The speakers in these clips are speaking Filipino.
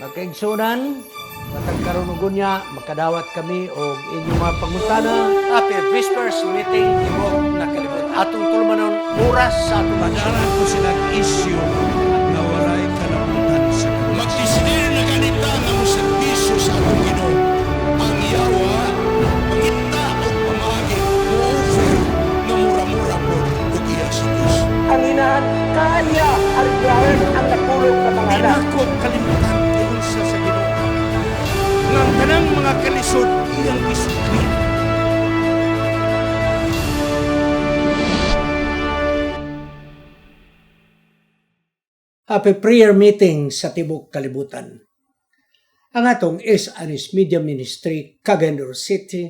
Magkaigsunan, matag karon ug unya makadawat kami og inyong mga pangutana. Happy Whispers meeting ibog na kalibot. Atong tulumanon oras sa atong Padaran ko silang issue na walay kalabutan sa kanila. Magdesidir na ganita nga mo serbisyo sa atong Ginoo. Ang yawa, pangita o pamagi, mo-offer na mura-mura po o iya sa Diyos. ang inahan kanya ariglaran ang napulog na mga anak. Pinako kalimutan kayo sa Ginoo. Nga kanang mga kalisod iyang isukli. Happy prayer meeting sa Tibok Kalibutan. Ang atong SRS Media Ministry, Cagayan City,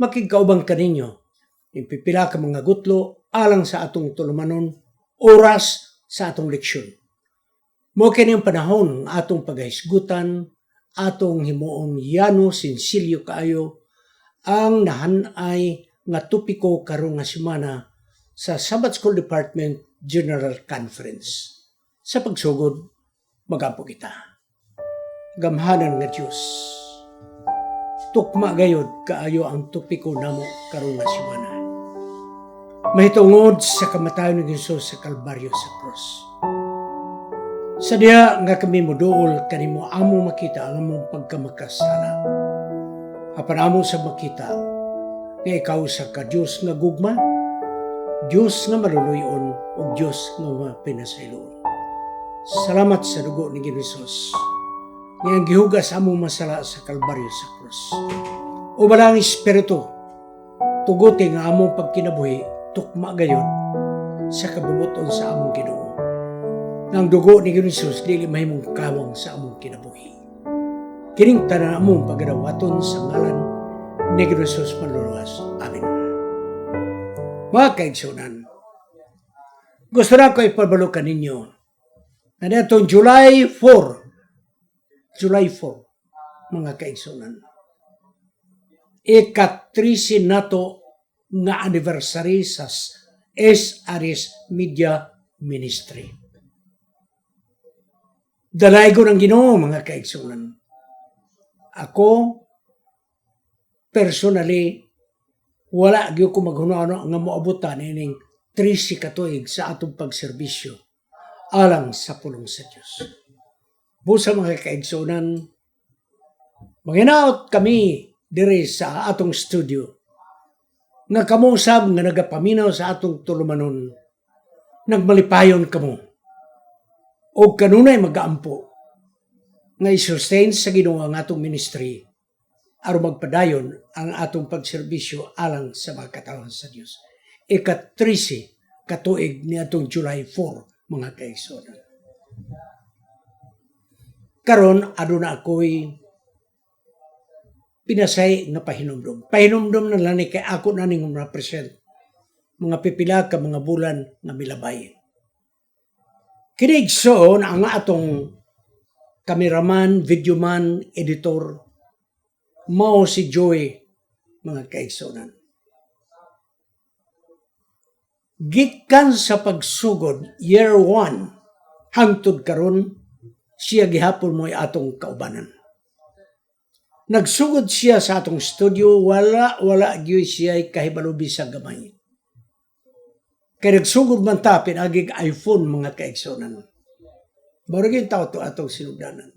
makigkaubang kaninyo. Ipipila ka mga gutlo alang sa atong tulumanon, oras sa atong leksyon. Mo kini ang panahon ng atong paghisgutan, atong himuon yano sinsilyo kaayo ang nahanay nga tupiko karong nga semana sa Sabbath School Department General Conference. Sa pagsugod, magampo kita. Gamhanan nga Diyos. Tukma gayod kaayo ang tupiko namo karong nga semana. Mahitungod sa kamatayon ni Jesus sa Kalbaryo sa cross. Sa diha nga kami moduol kanimo amo makita ang among pagkamakasala. Apan amo sa makita nga ikaw sa ka Dios nga gugma, Dios nga maluluyon ug Dios nga mapinasayloon. Salamat sa dugo ni Jesus nga ang gihugas among masala sa Kalbaryo sa cross. O balang Espiritu, tuguti nga among pagkinabuhi, tukma gayon sa kabubuton sa among Ginoo. Ang dugo ni Jesus dili mahimong kawang sa among kinabuhi. Kining tanan among pagadawaton sa ngalan ni Jesus manluluwas. Amen. Mga kaigsunan, gusto na ko ipabalukan ninyo na netong July 4, mga kaigsunan, ika-13 nato nga anniversary sa SRS Media Ministry. Dalay ko ng Ginoo, mga kaigsunan. Ako, personally, wala gyud ko maghuno-ano nga moabutan ining 13 katuig sa atong pagserbisyo alang sa pulong sa Diyos. Busa mga kaigsunan, manginaot kami diri sa atong studio nga kamo usab nga nagapaminaw sa atong tulumanon, nagmalipayon kamo o kanunay magaampo nga i-sustain sa Ginoo ang atong ministry aron magpadayon ang atong pagserbisyo alang sa mga katawan sa Dios. Ika-13 katuig ni atong July 4, mga kaigsunan. Karon aduna ako'y pinasay nga pahinumdum. Pahinumdum na lang ni kay ako na ning represent mga pipila ka mga bulan nga milabay. Kinigsoon ang atong kameraman, videoman, editor, mao si Joy, mga kaigsunan. Gikan sa pagsugod, year 1, hangtod karon siya gihapon mo'y atong kaubanan. Nagsugod siya sa atong studio, wala gyud siya kahibalubi sa gamay. Kaya nagsugod man ta, pinagig iPhone, mga kaigsunan. Baragin tao to atong sinugdanan.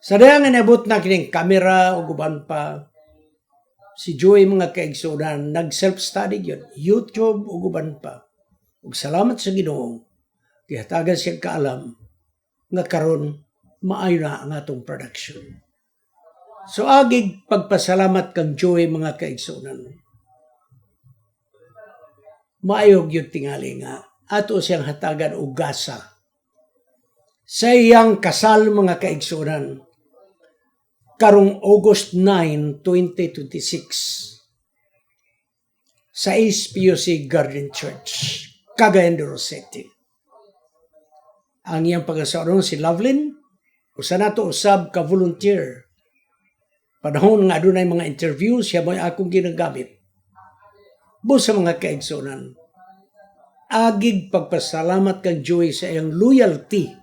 Sa daya nga nabot na kining kamera o guban pa, si Joy, mga kaigsunan, nag-self-study yun, YouTube o guban pa. Ug salamat sa Ginoo, kihatagan siya kaalam nga karon maayo na ang atong production. So agig pagpasalamat kang Joy, mga kaigsunan. Maayog yung tingali nga ato siyang hatagan og gasa sa iyang kasal, mga kaigsunan, karong August 9, 2026 sa SPUC Garden Church, Cagayan City. Ang iyang pag-asawa si Lovelyn, usa nato usab ka volunteer. Panahon nga adunay mga interview, siya mo'y akong ginagamit. Busa mga kaigsunan, agig pagpasalamat kang Joy sa iyang loyalty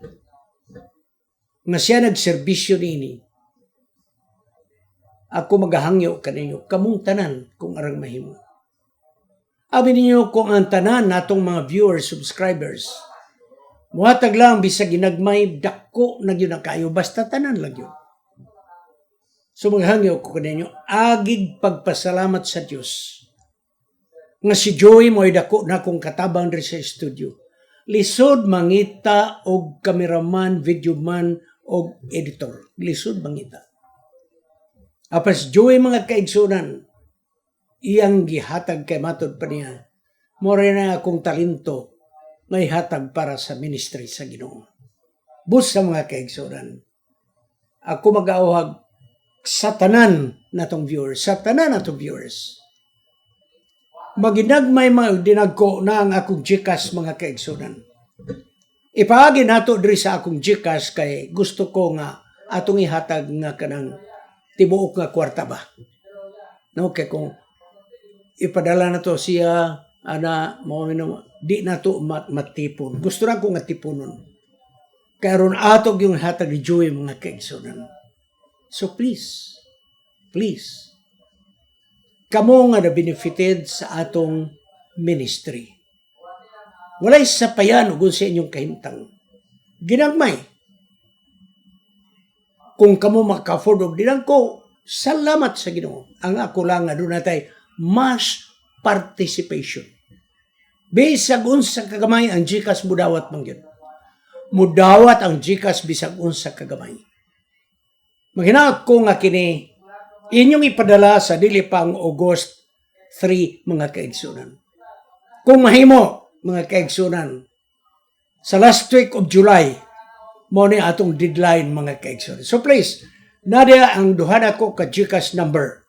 nga siya nagserbisyo niini, ako magahangyo kaninyo, kamong tanan kung arang mahimo. Abi ninyo kung ang tanan natong mga viewers, subscribers, muhatag lang bisag ginagmay dako na gyud ang kayo, basta tanan lang yun. So maghangyo ko kaninyo, agig pagpasalamat sa Dios nga si Joey mo'y dako na kong katabang rin sa studio. Lisod mangita og cameraman, videoman og editor. Lisod mangita. Apas Joey mga kaigsunan, iyang gihatag kay matod pa niya. More na akong talento na ihatag para sa ministry sa Ginoo. Bus sa mga kaigsunan, ako mag-auhag sa tanan natong viewers, sa tanan natong viewers. Maginagmay dinagko na ang akong GCash mga kaigsunan. Ipaagi nato diri sa akong GCash kay gusto ko nga atong ihatag nga kanang tibuok nga kwarta ba. No, kay kung ipadala na to siya, di na to matipon. Gusto na ko nga tipunon. Kaya ron atog yung hatag ni Joey mga kaigsunan. So please, kamo nga na-benefited sa atong ministry. Walay sapayan ugon sa inyong kahimtang. Ginagmay. Kung kamo maka-afford og dinang ko, salamat sa Ginoo. Ang ako lang nga doon natay mass participation. Bisag unsa kagamay ang GCash mudawat man gyud. Mudawat ang GCash bisag unsa kagamay. Maghinaot ko nga kini inyong ipadala sa dili pang August 3 mga kaigsunan. Kung mahimo mga kaigsunan, sa last week of July, mo ni atong deadline mga kaigsunan. So please, nadia ang duha nako ka GCash number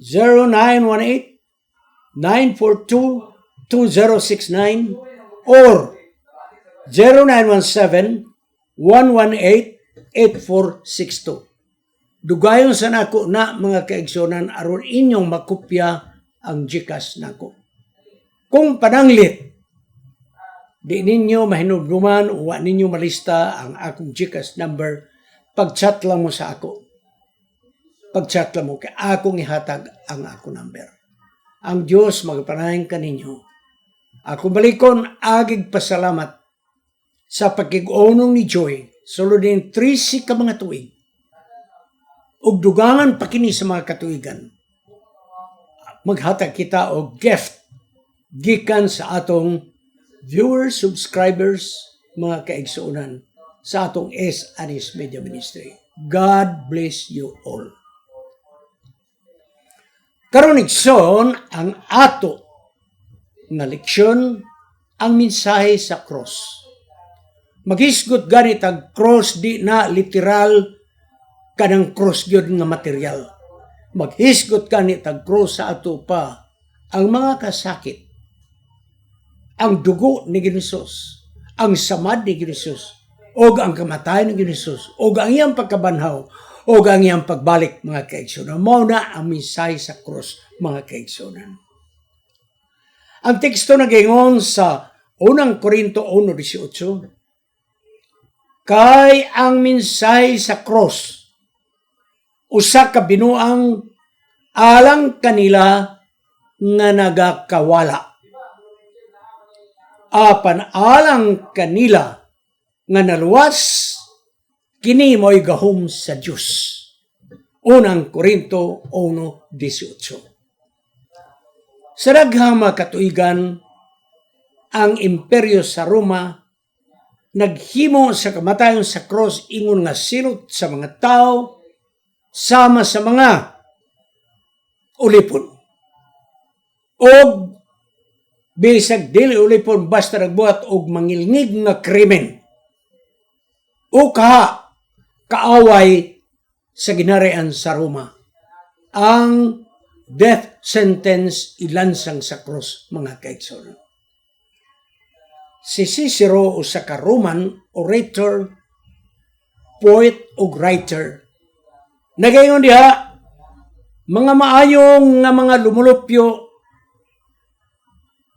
0918-942-2069 or 0917-118-8462. Dugayon sa nako na mga kaigsunan aron inyong makopya ang GCash nako. Kung pananglit, di ninyo mahinumduman o wa ninyo malista ang akong GCash number, pag-chat lang mo sa ako. Pag-chat lang mo, kay akong ihatag ang ako number. Ang Diyos magpanahin ka ninyo. Ako balikon, agig pasalamat sa pagkig-onong ni Joy, sulod din 3 ka mga tuig. Ug dugangan pa kini sa mga katuigan. Maghatag kita og gift gikan sa atong viewers, subscribers, mga kaigsuunan sa atong S. Media Ministry. God bless you all. Karon igsoon ang ato nga leksyon, ang mensahe sa cross. Maghisgot ganit ang cross di na literal kanang cross gyud nga material. Maghisgot ganit ang cross sa ato pa ang mga kasakit, ang dugo ni Hesus, ang samad ni Hesus, o ang kamatayan ni Hesus, o ang iyang pagkabanhaw, o ang iyang pagbalik mga kaigsunan. Mao na ang mensahe sa cross mga kaigsunan. Ang teksto nagingon sa 1 Korinto 1:18, kay ang mensahe sa cross usa ka binuang alang kanila nga nagakawala. Apan alang kanila nga naluwas, kini mo'y gahom sa Diyos. 1 Korinto 1:18. Sa daghang mga katuigan, ang imperyo sa Roma naghimo sa kamatayon sa cross ingon nga silot sa mga tao sama sa mga ulipon. Og bisag dili ulipon basta nagbuhat og mangilngig nga krimen o kaaway sa ginharian sa Roma. Ang death sentence ilansang sa cross mga kaigsunan. Si Cicero usa ka Roman orator, poet ug writer, nagayon diha mga maayong nga mga lumulupyo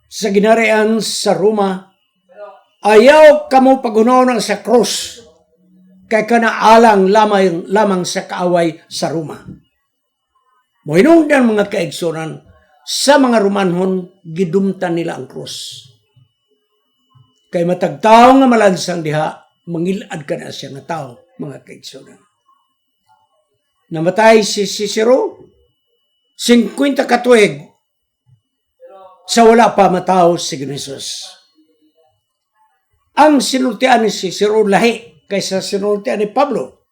sa ginharian sa Roma, ayaw kamo paghunahon sa cross kay kanaalang lamang sa kaaway sa Roma. Moinungdan mga kaigsunan, sa mga Romanhon, gidumtan nila ang krus. Kay matagtao nga malansang diha, mangilad ka na siya nga tao, mga kaigsunan. Namatay si Cicero, 50 katuig, sa wala pa matao si Jesus. Ang sinultian ni Cicero lahi kaysa sinultian ni Pablo.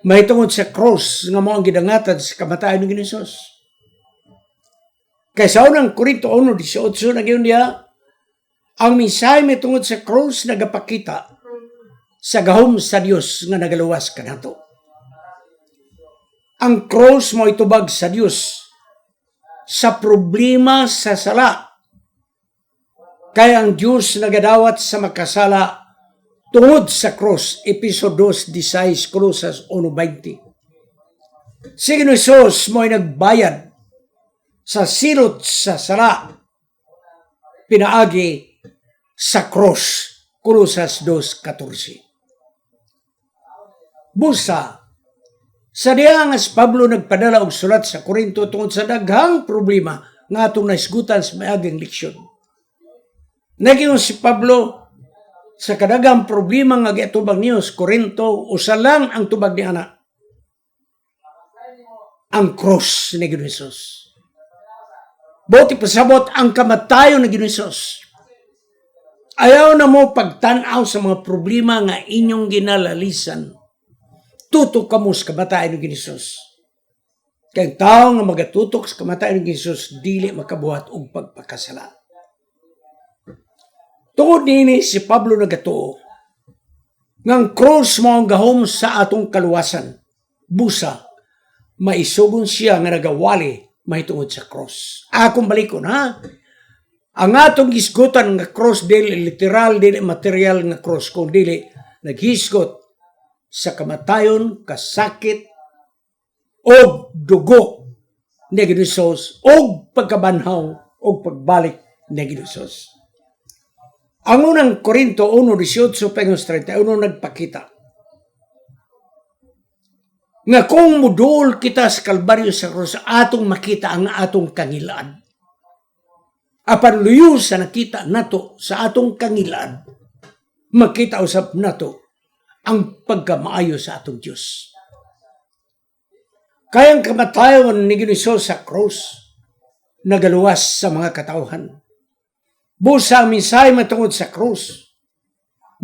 May tungod sa cross nga mo ang gidangatan sa kamatayon ni Jesus. Kaysa unang Korinto 1:18 na gayon niya, ang mensahe may tungod sa cross nagapakita sa gahom sa Dios nga nagaluwas kanato. Ang cross mo itubag sa Dios sa problema sa sala. Kaya ang Diyos nagadawat sa makasala tungod sa cross, Episodio 2:16, Colosas 1:20. Si Jesus mo'y nagbayad sa silot sa sala, pinaagi sa cross, Colosas 2:14. Busa, sa diha nga si Pablo nagpadala og sulat sa Korinto tungod sa daghang problema nga atong naisgutan sa maaging leksyon. Naging si Pablo sa kadagang problema nga giatubag niyo sa Korinto, usa lang ang tubag ni ana. Ang cross ni Jesus. Buti pasabot ang kamatayon ni Jesus. Ayaw na mo pagtan-aw sa mga problema nga inyong ginalalisan. Tutok ka mo sa kamatayon ni Jesus. Kaya tao nga magatutok sa kamatayon ni Jesus, dili makabuhat og pagpakasala. Tungod nini si Pablo nagatuo, ngang cross mo ang gahom sa atong kaluwasan. Busa, maisugon siya nga nagawali mahitungod sa cross. Akong balikon ha, ang atong gisgutan nga cross dili literal, dili material nga cross, kung dili naghisgot sa kamatayon, kasakit, o dugo ni Jesus, o pagkabanhaw, o pagbalik ni Jesus. Ang unang Korinto 1:18-31 nagpakita nga kung mudul kita sa Kalbaryo sa krus, atong makita ang atong kangilaan. Apan luyo sa nakita nato sa atong kangilaan, makita usab nato ang pagkamaayo sa atong Diyos. Kayang kamatayon ni Jesus sa krus, nagaluwas sa mga katawhan. Busa ang mensahe matungod sa krus,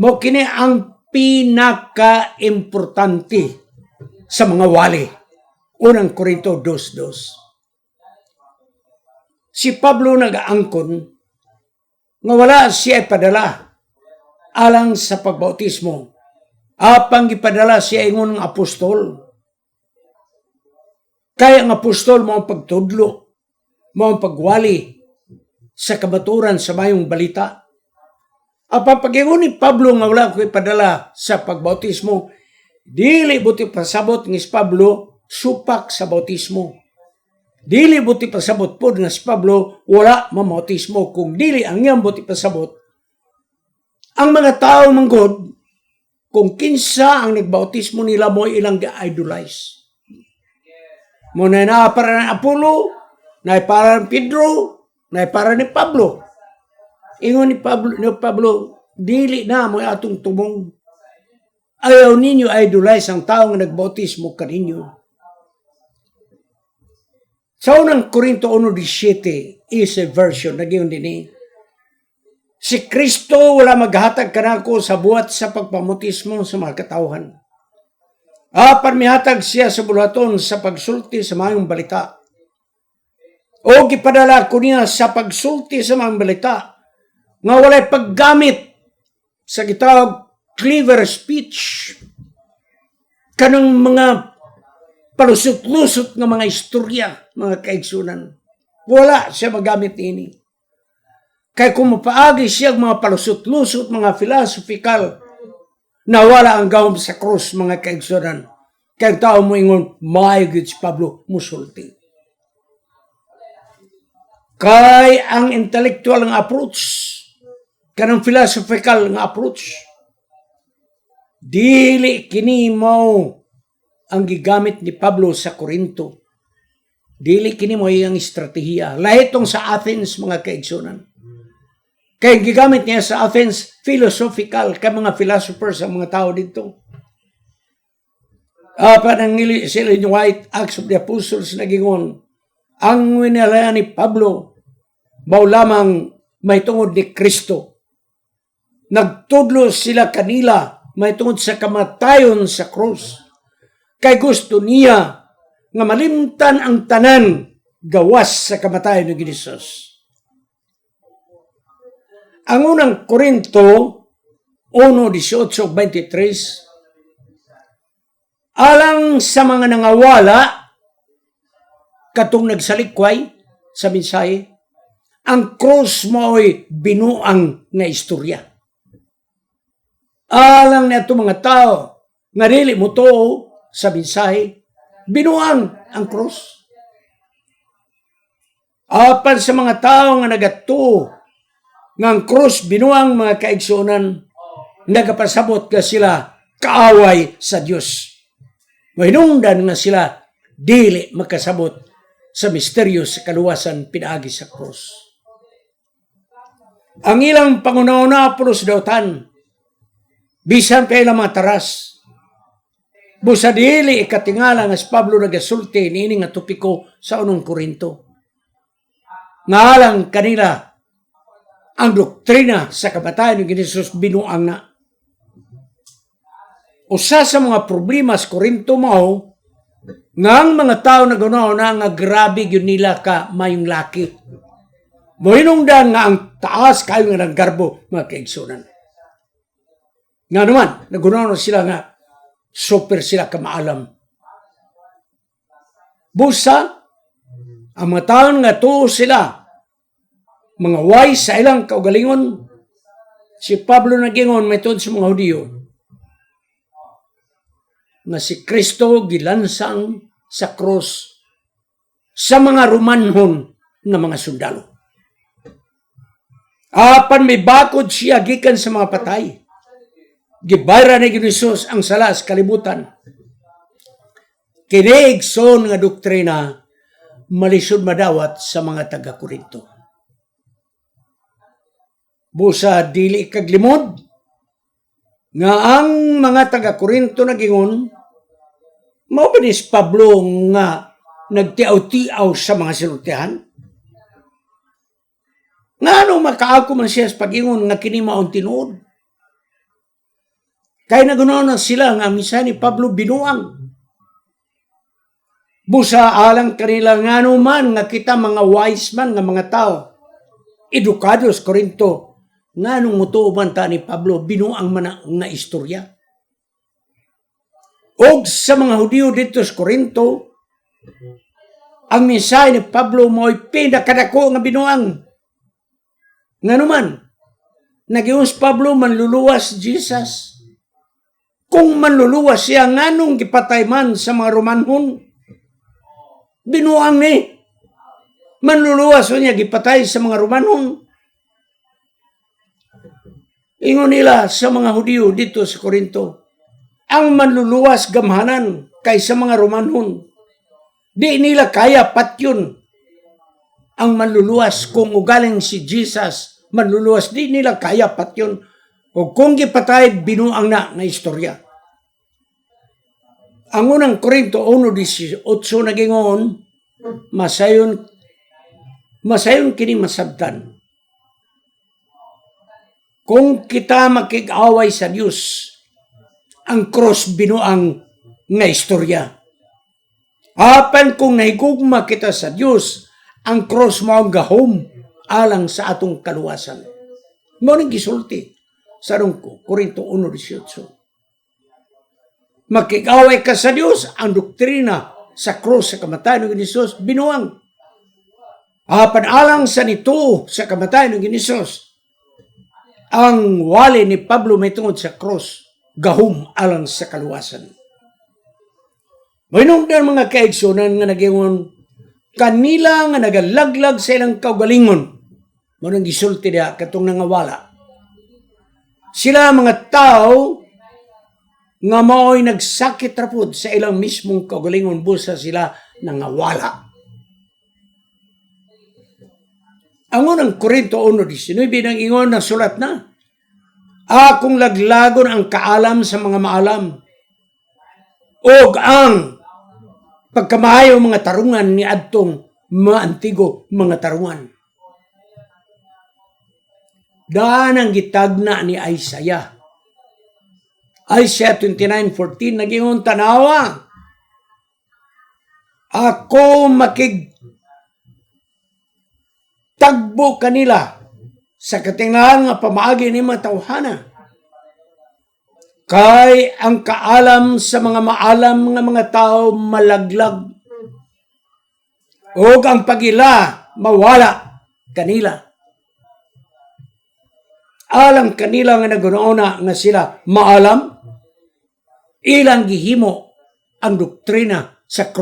mo kini ang pinaka-importante sa mga wali. Unang Korinto 2:2. Si Pablo nag-aangkon nga wala siya ipadala alang sa pagbautismo. Apang ipadala siya ingon ng apostol. Kaya ang apostol mo ang pagtudlo, mo ang pagwali sa kabaturan sa mayong balita. Apa pag-ingon ni Pablo nga wala ko ipadala sa pagbautismo, dili buti pasabot ng si Pablo supak sa bautismo. Dili buti pasabot po nga si Pablo wala mamautismo, kung dili ang iyang buti pasabot. Ang mga tao manggod, kung kinsa ang nagbautismo nila mo ilang ga-idolize. Muna na para ng Apollo, na para ng Pedro, na para ni Pablo. Ingon ni Pablo, dili na mo atong tumong. Ayaw ninyo idolize ang tao nga nagbautismo kaninyo. Sa unang Korinto 1:17 is a version, nagyon din si Kristo wala maghatag kanako sa buhat sa pagpamutismo sa mga katawhan. Apan mihatag siya sa bulaton sa pagsulti sa mayong balita. O gipadala ko niya sa pagsulti sa mga balita nga walay paggamit sa gitawag clever speech, kanang mga palusot-lusot ng mga istorya, mga kaigsunan. Wala siya magamit ini. Kaya kung mapaagi siya mga palusot-lusot, mga philosophical, na wala ang gawom sa krus, mga kaigsunan. Kaya tao mo ingon, maayagid si Pablo, musulti. Kay ang intellectual ng approach, kanang philosophical ng approach, Dili kini mao ang gigamit ni Pablo sa Corinto. Dili kini mao iyang estratehiya. Lahi tong sa Athens, mga kaigsunan. Kaya gigamit niya sa Athens, philosophical, kay mga philosophers ang mga tao dito. Panangili sila ni White, Acts of the Apostles, nagingon, ang winalayan ni Pablo, bao lamang may tungod ni Kristo. Nagtudlo sila kanila, may tungod sa kamatayon sa krus. Kay gusto niya nga malimtan ang tanan gawas sa kamatayon ni Jesus. Ang unang Korinto 1:18-23, alang sa mga nangawala katong nagsalikway sa mensahe, ang krus mo'y binuang na istorya. Alang na ito mga tao nga dili mo to sa mensahe, binuang ang krus. Apan sa mga tao nga nagatuo nga ang krus binuang, mga kaigsunan, nagapasabot ka sila kaaway sa Diyos. Mahinungdan nga sila dili makasabot sa misteryo sa kaluwasan pinaagi sa krus. Ang ilang pangunauna pulos dautan, bisan pa ilang mga taras, busa dili ikatingala nga si Pablo nagasulti niini nga topiko sa unang Korinto. Ngalang kanila ang doktrina sa kamatayon ni Jesus binuang na. Usa sa mga problema sa Korinto mao nga ang mga tao na ganaw na nga grabe yun nila ka mayong laki. Mohinungdan nga ang taas kayo nga ng garbo, mga kaigsunan. Nga naman, nagunaw na sila nga super sila kamaalam. Busa, ang mga tao nga tuo sila, mga wise sa ilang kaugalingon, si Pablo nagingon may tungod sa mga Hudiyo, nga si Kristo gilansang sa krus sa mga Romanhon nga mga sundalo. Apan may bakod siya gikan sa mga patay. Gibayra ni Jesus ang sala sa kalibutan. Kiniigson nga doktrina malisod madawat sa mga taga-Korinto. Busa dili kaglimod nga ang mga taga-Korinto nagingon, mao ba ni Pablo nga nagtiaw-tiaw sa mga sinultihan? Nga anong makaako man siya sa pag-ingon nga kini maong tinuod? Kaya nagunaw na sila nga misa ni Pablo binuang. Busa alang kanila nga naman nga kita mga wise man nga mga tao, edukados Korinto, nga nung mutuuban ta ni Pablo, binuang man nga istorya. Og sa mga Hudiyo dito sa Korinto, ang mensahe ni Pablo mo'y pinakadako nga binuang. Nga naman, nagiyon si Pablo manluluwas Jesus. Kung manluluwas siya, nga nung gipatay man sa mga Romanhon, binuang ni. Manluluwas niya gipatay sa mga Romanhon. Ingon nila sa mga Hudiyo dito sa Korinto, ang manluluwas gamhanan kaysa mga Romanhon. Di nila kaya patyon ang manluluwas kung ugaling si Jesus manluluwas. Di nila kaya patyon. O kung gipatay, binuang na istorya. Ang unang Korinto 1:18 nagingon, masayon kini masabtan. Kung kita makig-away sa Diyos, ang cross binuang nga istorya. Apan kung nahigugma kita sa Diyos, ang cross mo ang gahom alang sa atong kaluwasan. Mo ning gisulti sa Korinto 1:18. Makig-away ka sa Diyos, ang doktrina sa cross sa kamatayon ng Jesus binuang. Apan alang sa nito sa kamatayon ng Jesus, ang wali ni Pablo may tungod sa cross, gahom alang sa kaluwasan. Mahinungdan mga kaigsunan nga nagingon, kanila nga nagalaglag sa ilang kaugalingon, manang gisulti niya katong nangawala. Sila mga tao nga mao'y nagsakit rapod sa ilang mismong kaugalingon busa sila nangawala. Ang unang Korinto 1:19 nang ingon na sulat na, akong laglagon ang kaalam sa mga maalam, og ang pagkamahayo mga tarungan ni adtong mga antigo mga tarungan. Daan ang gitagna ni Isaiah. Isaiah 29:14 nagingon, tanawa, ako tagbo kanila sa katinglahan nga pamaagi ni mga tawhana. Kay ang kaalam sa mga maalam nga mga tao malaglag. O ang pagila mawala kanila. Alang kanila nga nagunauna nga sila maalam, ilang gihimo ang doktrina sa cross.